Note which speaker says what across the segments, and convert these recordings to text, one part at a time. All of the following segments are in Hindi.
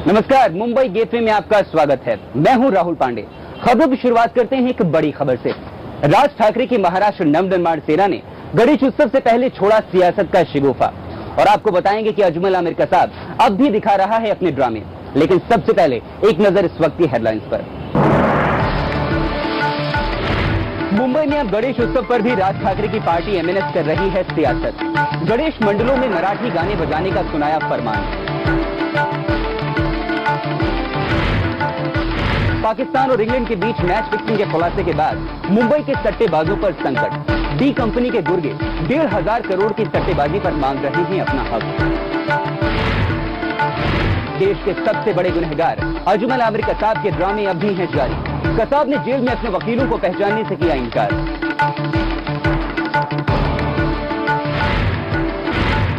Speaker 1: नमस्कार, मुंबई गेटवे में आपका स्वागत है। मैं हूं राहुल पांडे। खबरों की शुरुआत करते हैं एक बड़ी खबर से। राज ठाकरे की महाराष्ट्र नवनिर्माण सेना ने गणेश उत्सव से पहले छोड़ा सियासत का शिगुफा। और आपको बताएंगे कि अजमल आमिर कसाब अब भी दिखा रहा है अपने ड्रामे। लेकिन सबसे पहले एक नजर इस वक्त की हेडलाइंस पर। मुंबई में अब गणेश उत्सव पर भी राज ठाकरे की पार्टी एमएनएस कर रही है सियासत। गणेश मंडलों में मराठी गाने बजाने का सुनाया फरमान। पाकिस्तान और इंग्लैंड के बीच मैच फिक्सिंग के खुलासे के बाद मुंबई के सट्टेबाजों पर संकट। डी कंपनी के गुर्गे 1,500 करोड़ की सट्टेबाजी पर मांग रहे हैं अपना हक। देश के सबसे बड़े गुनहगार अजमल आमिर कसाब के ड्रामे अब भी हैं जारी। कसाब ने जेल में अपने वकीलों को पहचानने से किया इनकार।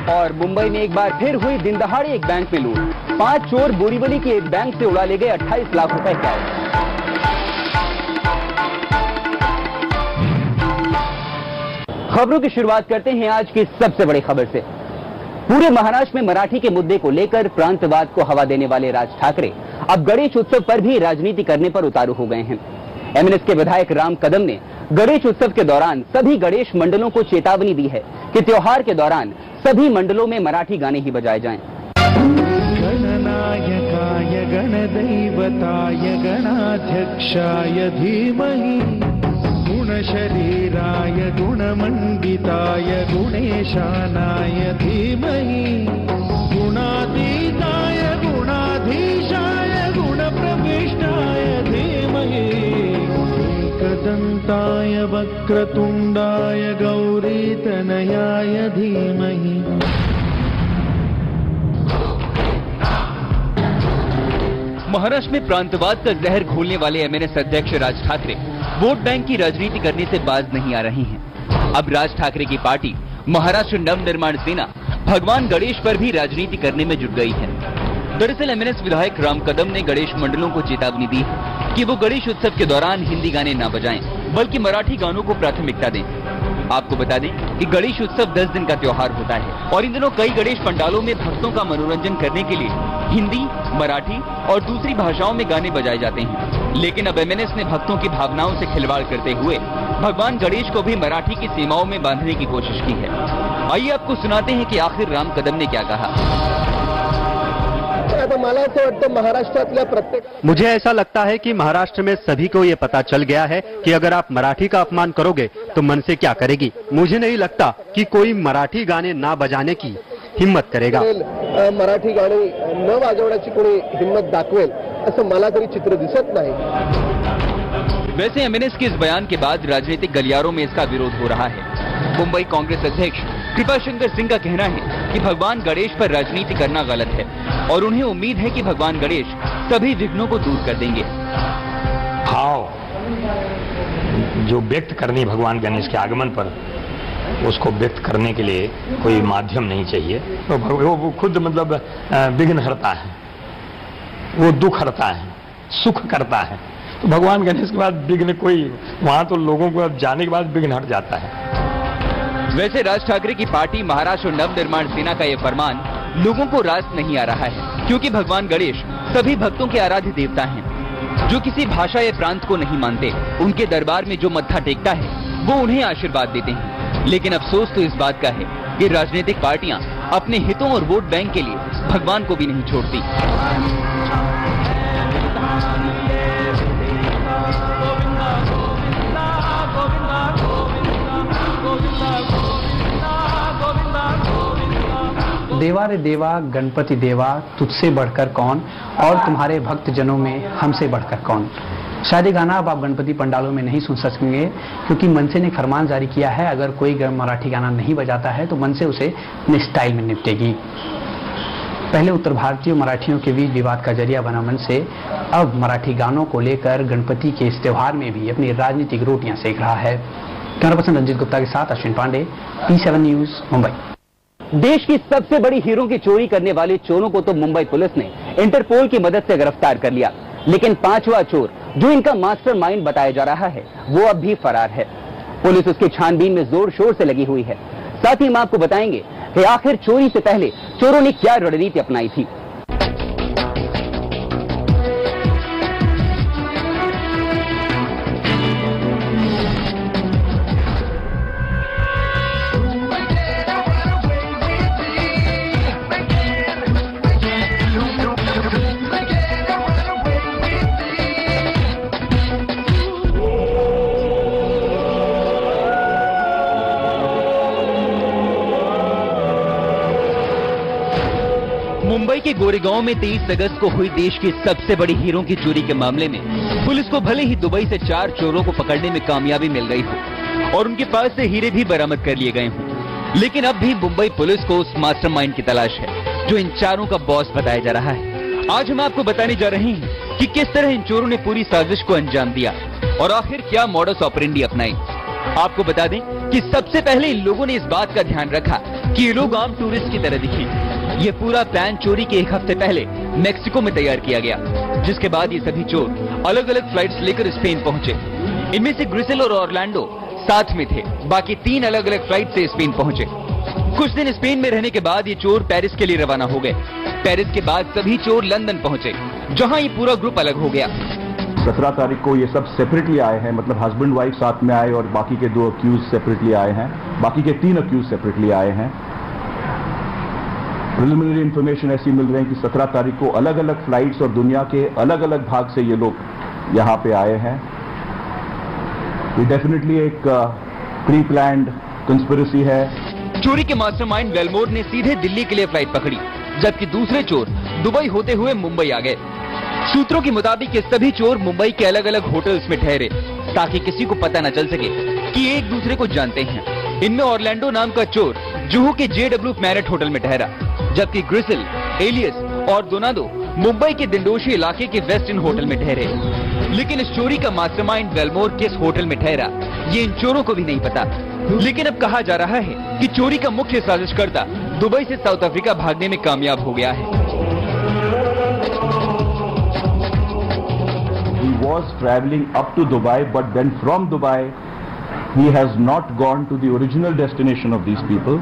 Speaker 1: और मुंबई में एक बार फिर हुई दिन दहाड़े एक बैंक में लूट। 5 चोर बोरीवली के एक बैंक से उड़ा ले गए 28 लाख रुपए का। खबरों की शुरुआत करते हैं आज की सबसे बड़ी खबर से। पूरे महाराष्ट्र में मराठी के मुद्दे को लेकर प्रांतवाद को हवा देने वाले राज ठाकरे अब गणेश उत्सव पर भी राजनीति करने पर उतारू हो गए हैं। एमएनएस के विधायक राम कदम ने गणेश उत्सव के दौरान सभी गणेश मंडलों को चेतावनी दी है कि त्योहार के दौरान सभी मंडलों में मराठी गाने ही बजाए जाएं।
Speaker 2: गणनायकाय गणदैवताय गणाध्यक्षाय धीमहि गुणशरीराय गुणमण्डिताय गुणेशानाय धीमहि गुणातीताय गुणाधीशाय गुणप्रविष्टाय धीमहि एकदन्ताय वक्रतुण्डाय गौरीतनयाय धीमहि।
Speaker 1: महाराष्ट्र में प्रांतवाद का जहर घोलने वाले एमएनएस अध्यक्ष राज ठाकरे वोट बैंक की राजनीति करने से बाज नहीं आ रहे हैं। अब राज ठाकरे की पार्टी महाराष्ट्र नवनिर्माण सेना भगवान गणेश पर भी राजनीति करने में जुट गई है। दरअसल एमएनएस विधायक राम कदम ने गणेश मंडलों को चेतावनी दी है कि वो गणेश उत्सव के दौरान हिंदी गाने न बजाएं, बल्कि मराठी गानों को प्राथमिकता दें। आपको बता दें कि गणेश उत्सव 10 दिन का त्योहार होता है और इन दिनों कई गणेश पंडालों में भक्तों का मनोरंजन करने के लिए हिंदी, मराठी और दूसरी भाषाओं में गाने बजाए जाते हैं। लेकिन अब एमएनएस ने भक्तों की भावनाओं से खिलवाड़ करते हुए भगवान गणेश को भी मराठी की सीमाओं में बांधने की कोशिश की है। आइए आपको सुनाते हैं कि आखिर राम कदम ने क्या कहा।
Speaker 3: मुझे ऐसा लगता है कि महाराष्ट्र में सभी को ये पता चल गया है कि अगर आप मराठी का अपमान करोगे तो मन से क्या करेगी। मुझे नहीं लगता कि कोई मराठी गाने ना बजाने की हिम्मत करेगा।
Speaker 4: मराठी गाणी न वाजवण्याची कोणी हिम्मत दाखवेल असं मला तरी चित्र दिसत नाही।
Speaker 1: वैसे एमएनएस के इस बयान के बाद राजनीतिक गलियारों में इसका विरोध हो रहा है। मुंबई कांग्रेस अध्यक्ष कृपाशंकर सिंह का कहना है कि भगवान गणेश पर राजनीति करना गलत है और उन्हें उम्मीद है कि भगवान गणेश सभी विघ्नों को दूर कर देंगे।
Speaker 5: भाव जो व्यक्त करनी भगवान गणेश के आगमन पर, उसको व्यक्त करने के लिए कोई माध्यम नहीं चाहिए। तो वो खुद मतलब विघ्न हरता है, वो दुख हरता है, सुख करता है। तो भगवान गणेश के बाद विघ्न कोई, वहां तो लोगों को जाने के बाद विघ्न हट जाता है।
Speaker 1: वैसे राज ठाकरे की पार्टी महाराष्ट्र नवनिर्माण सेना का ये फरमान लोगों को रास नहीं आ रहा है, क्योंकि भगवान गणेश सभी भक्तों के आराध्य देवता हैं। जो किसी भाषा या प्रांत को नहीं मानते, उनके दरबार में जो मत्था टेकता है वो उन्हें आशीर्वाद देते हैं। लेकिन अफसोस तो इस बात का है कि राजनीतिक पार्टियां अपने हितों और वोट बैंक के लिए भगवान को भी नहीं छोड़ती।
Speaker 6: देवा रे देवा गणपति देवा, तुझसे बढ़कर कौन, और तुम्हारे भक्त जनों में हमसे बढ़कर कौन। शायद ये गाना अब आप गणपति पंडालों में नहीं सुन सकेंगे, क्योंकि मनसे ने फरमान जारी किया है अगर कोई मराठी गाना नहीं बजाता है तो मनसे उसे अपने स्टाइल में निपटेगी। पहले उत्तर भारतीय मराठियों के बीच विवाद का जरिया बना मनसे अब मराठी गानों को लेकर गणपति के इस त्योहार में भी अपनी राजनीतिक रोटियां सेक रहा है। कैमरा पर्सन रंजीत गुप्ता के साथ अश्विन पांडे, P7 न्यूज, मुंबई।
Speaker 1: देश की सबसे बड़ी हीरों की चोरी करने वाले चोरों को तो मुंबई पुलिस ने इंटरपोल की मदद से गिरफ्तार कर लिया, लेकिन 5वां चोर जो इनका मास्टरमाइंड बताया जा रहा है वो अब भी फरार है। पुलिस उसकी छानबीन में जोर शोर से लगी हुई है। साथ ही हम आपको बताएंगे कि आखिर चोरी से पहले चोरों ने क्या रणनीति अपनाई थी। मुंबई के गोरेगांव में 23 अगस्त को हुई देश की सबसे बड़ी हीरों की चोरी के मामले में पुलिस को भले ही दुबई से 4 चोरों को पकड़ने में कामयाबी मिल गई हो और उनके पास से हीरे भी बरामद कर लिए गए हों, लेकिन अब भी मुंबई पुलिस को उस मास्टरमाइंड की तलाश है जो इन चारों का बॉस बताया जा रहा है। आज हम आपको बताने जा रहे हैं कि किस तरह इन चोरों ने पूरी साजिश को अंजाम दिया और आखिर क्या मॉडस ऑपरेंडी अपनाई। आपको बता दें कि सबसे पहले इन लोगों ने इस बात का ध्यान रखा कि ये लोग आम टूरिस्ट की तरह दिखें। ये पूरा प्लान चोरी के 1 हफ्ते पहले मेक्सिको में तैयार किया गया, जिसके बाद ये सभी चोर अलग अलग फ्लाइट्स लेकर स्पेन पहुंचे। इनमें से ग्रिसेल और ऑरलैंडो साथ में थे, बाकी 3 अलग अलग फ्लाइट से स्पेन पहुंचे। कुछ दिन स्पेन में रहने के बाद ये चोर पेरिस के लिए रवाना हो गए। पेरिस के बाद सभी चोर लंदन पहुंचे, जहां ये पूरा ग्रुप अलग हो गया।
Speaker 7: 17 तारीख को ये सब सेपरेटली आए हैं, मतलब हस्बैंड वाइफ साथ में आए और बाकी के 2 अक्यूज सेपरेटली आए हैं, बाकी के 3 अक्यूज सेपरेटली आए हैं। प्रिलिमिनरी इंफॉर्मेशन ऐसी मिल रही है कि 17 तारीख को अलग अलग फ्लाइट्स और दुनिया के अलग अलग भाग से ये लोग यहाँ पे आए हैं। ये डेफिनेटली एक प्री प्लान्ड कंस्पिरेसी है।
Speaker 1: चोरी के मास्टरमाइंड वेलमोर ने सीधे दिल्ली के लिए फ्लाइट पकड़ी, जबकि दूसरे चोर दुबई होते हुए मुंबई आ गए। सूत्रों के मुताबिक ये सभी चोर मुंबई के अलग अलग होटल्स में ठहरे ताकि किसी को पता न चल सके कि एक दूसरे को जानते हैं। इनमें ऑरलैंडो नाम का चोर जुहू के JW मैरियट होटल में ठहरा, जबकि ग्रिसेल, एलियस और डोनाल्डो मुंबई के दिंडोशी इलाके के वेस्ट इन होटल में ठहरे। लेकिन इस चोरी का मास्टरमाइंड वेलमोर किस होटल में ठहरा ये इन चोरों को भी नहीं पता। लेकिन अब कहा जा रहा है कि चोरी का मुख्य साजिशकर्ता दुबई से साउथ अफ्रीका भागने में कामयाब हो गया है।
Speaker 7: He was traveling up to Dubai, but then from Dubai, he has not gone to the original destination of these people,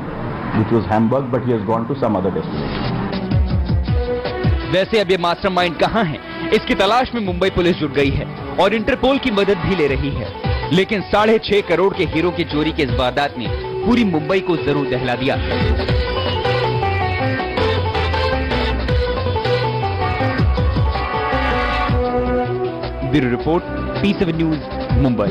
Speaker 7: which was Hamburg, but he has gone to some other destination.
Speaker 1: वैसे अब ये मास्टरमाइंड कहाँ है, इसकी तलाश में मुंबई पुलिस जुट गई है और इंटरपोल की मदद भी ले रही है। लेकिन 6.5 करोड़ के हीरो की चोरी के इस वारदात ने पूरी मुंबई को जरूर दहला दिया। Bureau report, P7 news, Mumbai.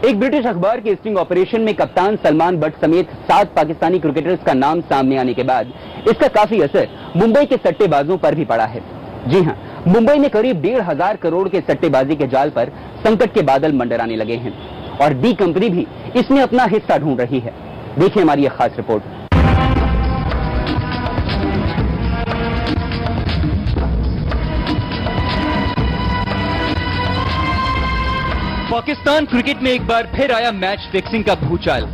Speaker 1: एक ब्रिटिश अखबार के स्टिंग ऑपरेशन में कप्तान सलमान बट समेत 7 पाकिस्तानी क्रिकेटर्स का नाम सामने आने के बाद इसका काफी असर मुंबई के सट्टेबाजों पर भी पड़ा है। जी हां, मुंबई में करीब 1,500 करोड़ के सट्टेबाजी के जाल पर संकट के बादल मंडराने लगे हैं और डी कंपनी भी इसमें अपना हिस्सा ढूंढ रही है। देखिए हमारी यह खास रिपोर्ट। पाकिस्तान क्रिकेट में एक बार फिर आया मैच फिक्सिंग का भूचाल,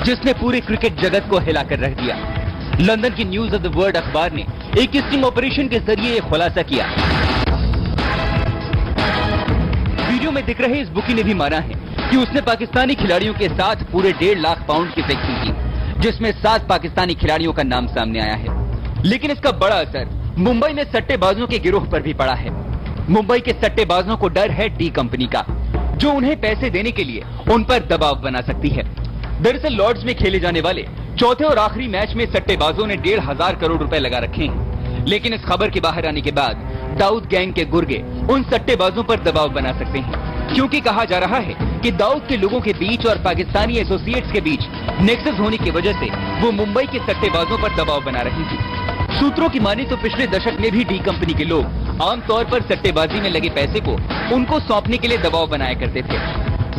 Speaker 1: जिसने पूरे क्रिकेट जगत को हिलाकर रख दिया। लंदन की न्यूज ऑफ द वर्ल्ड अखबार ने एक स्टिंग ऑपरेशन के जरिए यह खुलासा किया। वीडियो में दिख रहे इस बुकी ने भी माना है कि उसने पाकिस्तानी खिलाड़ियों के साथ पूरे 1.5 लाख पाउंड की फिक्सिंग की, जिसमें 7 पाकिस्तानी खिलाड़ियों का नाम सामने आया है। लेकिन इसका बड़ा असर मुंबई में सट्टेबाजों के गिरोह पर भी पड़ा है। मुंबई के सट्टेबाजों को डर है डी कंपनी का, जो उन्हें पैसे देने के लिए उन पर दबाव बना सकती है। दरअसल लॉर्ड्स में खेले जाने वाले चौथे और आखिरी मैच में सट्टेबाजों ने 1,500 करोड़ रुपए लगा रखे हैं। लेकिन इस खबर के बाहर आने के बाद दाऊद गैंग के गुर्गे उन सट्टेबाजों पर दबाव बना सकते हैं, क्योंकि कहा जा रहा है कि दाऊद के लोगों के बीच और पाकिस्तानी एसोसिएट्स के बीच नेक्सस होने की वजह से वो मुंबई के सट्टेबाजों पर दबाव बना रही थी। सूत्रों की माने तो पिछले दशक में भी डी कंपनी के लोग आमतौर पर सट्टेबाजी में लगे पैसे को उनको सौंपने के लिए दबाव बनाया करते थे।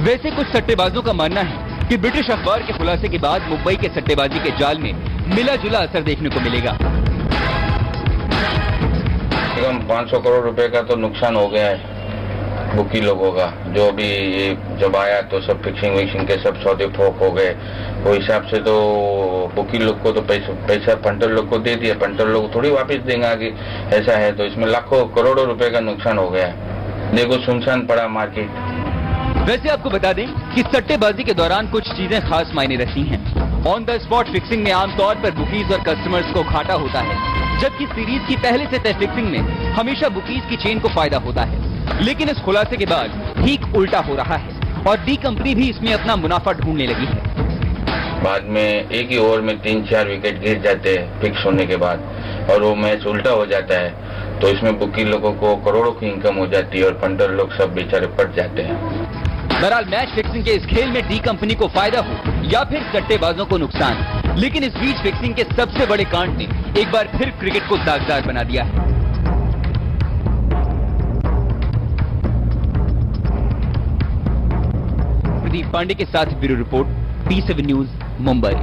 Speaker 1: वैसे कुछ सट्टेबाजों का मानना है कि ब्रिटिश अखबार के खुलासे के बाद मुंबई के सट्टेबाजी के जाल में मिला जुला असर देखने को मिलेगा।
Speaker 8: 500 करोड़ रुपए का तो नुकसान हो गया है बुकी लोगों का। जो भी जब आया तो सब फिक्सिंग विक्सिंग के सब सौदे ठोक हो गए। वो हिसाब से तो बुकी लोग को तो पैसा पंटर लोग को दे दिया, पंटर लोग थोड़ी वापस देंगे आगे। ऐसा है तो इसमें लाखों करोड़ों रुपए का नुकसान हो गया। देखो सुनसान पड़ा मार्केट।
Speaker 1: वैसे आपको बता दें कि सट्टेबाजी के दौरान कुछ चीजें खास मायने रखती हैं। ऑन द स्पॉट फिक्सिंग में आमतौर पर बुकीज और कस्टमर्स को घाटा होता है, जबकि सीरीज की पहले से तय फिक्सिंग में हमेशा बुकीज की चेन को फायदा होता है। लेकिन इस खुलासे के बाद ठीक उल्टा हो रहा है और डी कंपनी भी इसमें अपना मुनाफा ढूंढने लगी है।
Speaker 8: बाद में एक ही ओवर में 3-4 विकेट गिर जाते हैं फिक्स होने के बाद और वो मैच उल्टा हो जाता है, तो इसमें बुकी लोगों को करोड़ों की इनकम हो जाती है और पंटर लोग सब बेचारे पट जाते हैं।
Speaker 1: बहरहाल मैच फिक्सिंग के इस खेल में डी कंपनी को फायदा हो या फिर सट्टेबाजों को नुकसान, लेकिन इस बीच फिक्सिंग के सबसे बड़े कांड ने एक बार फिर क्रिकेट को दागदार बना दिया है। प्रदीप पांडे के साथ bureau report, P7 news, Mumbai.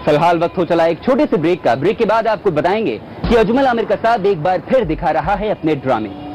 Speaker 9: फिलहाल वक्त हो चला एक छोटे से ब्रेक का। ब्रेक के बाद आपको बताएंगे कि अजमल आमिर का साथ एक बार फिर दिखा रहा है अपने ड्रामे।